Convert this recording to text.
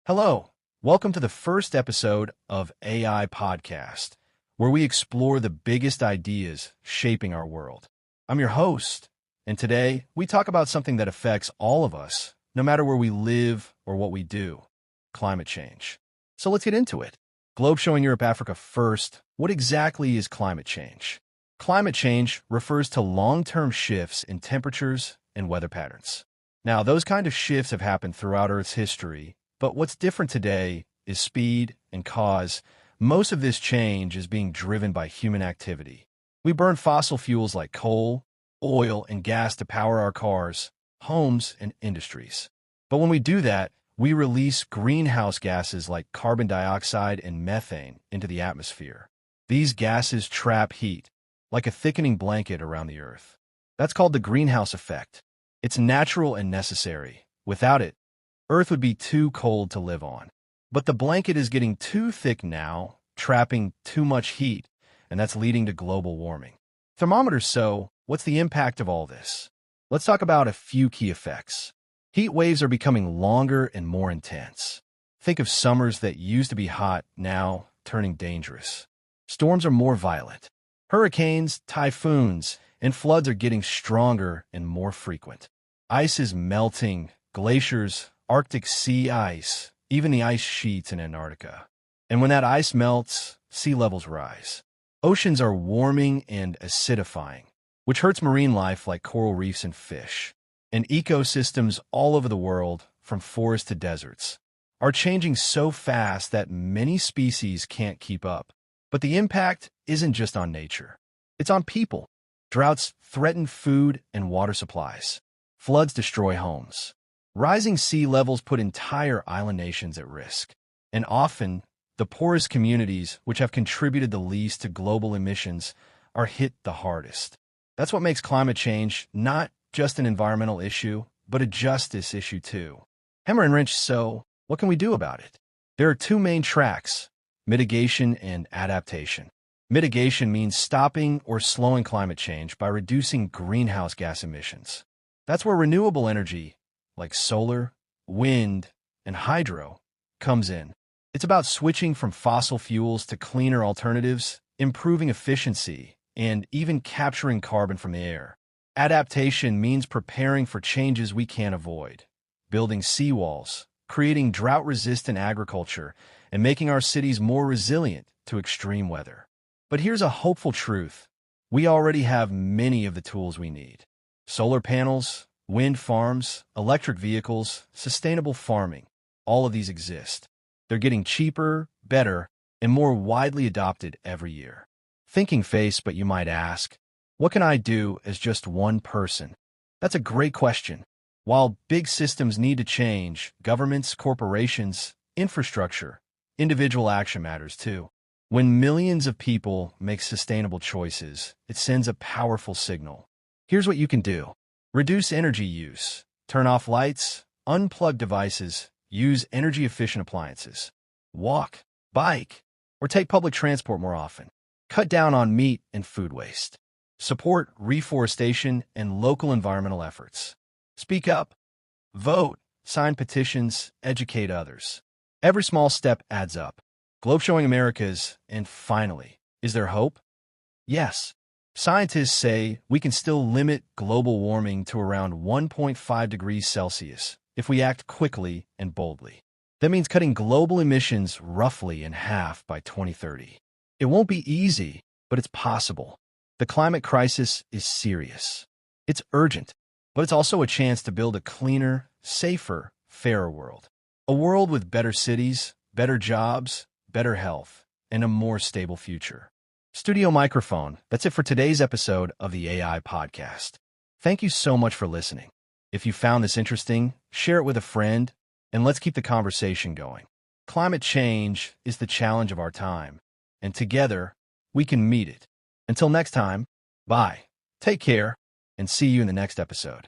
Hello, welcome to the first episode of AI Podcast, where we explore the biggest ideas shaping our world. I'm your host, and today we talk about something that affects all of us, no matter where we live or what we do: climate change. So let's get into it. Globe showing Europe, Africa first. What exactly is climate change? Climate change refers to long-term shifts in temperatures and weather patterns. Now, those kind of shifts have happened throughout Earth's history, but what's different today is speed and cause. Most of this change is being driven by human activity. We burn fossil fuels like coal, oil, and gas to power our cars, homes, and industries. But when we do that, we release greenhouse gases like carbon dioxide and methane into the atmosphere. These gases trap heat, like a thickening blanket around the Earth. That's called the greenhouse effect. It's natural and necessary. Without it, Earth would be too cold to live on. But the blanket is getting too thick now, trapping too much heat, and that's leading to global warming. Thermometers. So, what's the impact of all this? Let's talk about a few key effects. Heat waves are becoming longer and more intense. Think of summers that used to be hot, now turning dangerous. Storms are more violent. Hurricanes, typhoons, and floods are getting stronger and more frequent. Ice is melting, glaciers, Arctic sea ice, even the ice sheets in Antarctica. And when that ice melts, sea levels rise. Oceans are warming and acidifying, which hurts marine life like coral reefs and fish. And ecosystems all over the world, from forests to deserts, are changing so fast that many species can't keep up. But the impact isn't just on nature. It's on people. Droughts threaten food and water supplies. Floods destroy homes. Rising sea levels put entire island nations at risk. And often, the poorest communities, which have contributed the least to global emissions, are hit the hardest. That's what makes climate change not just an environmental issue, but a justice issue too. Hammer and wrench. So, what can we do about it? There are two main tracks: mitigation and adaptation. Mitigation means stopping or slowing climate change by reducing greenhouse gas emissions. That's where renewable energy, like solar, wind, and hydro, comes in. It's about switching from fossil fuels to cleaner alternatives, improving efficiency, and even capturing carbon from the air. Adaptation means preparing for changes we can't avoid, building seawalls, creating drought-resistant agriculture, and making our cities more resilient to extreme weather. But here's a hopeful truth. We already have many of the tools we need: solar panels, wind farms, electric vehicles, sustainable farming. All of these exist. They're getting cheaper, better, and more widely adopted every year. Thinking face, but you might ask, what can I do as just one person? That's a great question. While big systems need to change, governments, corporations, infrastructure, individual action matters too. When millions of people make sustainable choices, it sends a powerful signal. Here's what you can do. Reduce energy use. Turn off lights, unplug devices, use energy-efficient appliances. Walk, bike, or take public transport more often. Cut down on meat and food waste. Support reforestation and local environmental efforts. Speak up. Vote, sign petitions, educate others. Every small step adds up. Globe showing America's, and finally, is there hope? Yes. Scientists say we can still limit global warming to around 1.5 degrees Celsius if we act quickly and boldly. That means cutting global emissions roughly in half by 2030. It won't be easy, but it's possible. The climate crisis is serious. It's urgent, but it's also a chance to build a cleaner, safer, fairer world. A world with better cities, better jobs, better health, and a more stable future. Studio microphone. That's it for today's episode of the AI Podcast. Thank you so much for listening. If you found this interesting, share it with a friend, and let's keep the conversation going. Climate change is the challenge of our time, and together, we can meet it. Until next time, bye, take care, and see you in the next episode.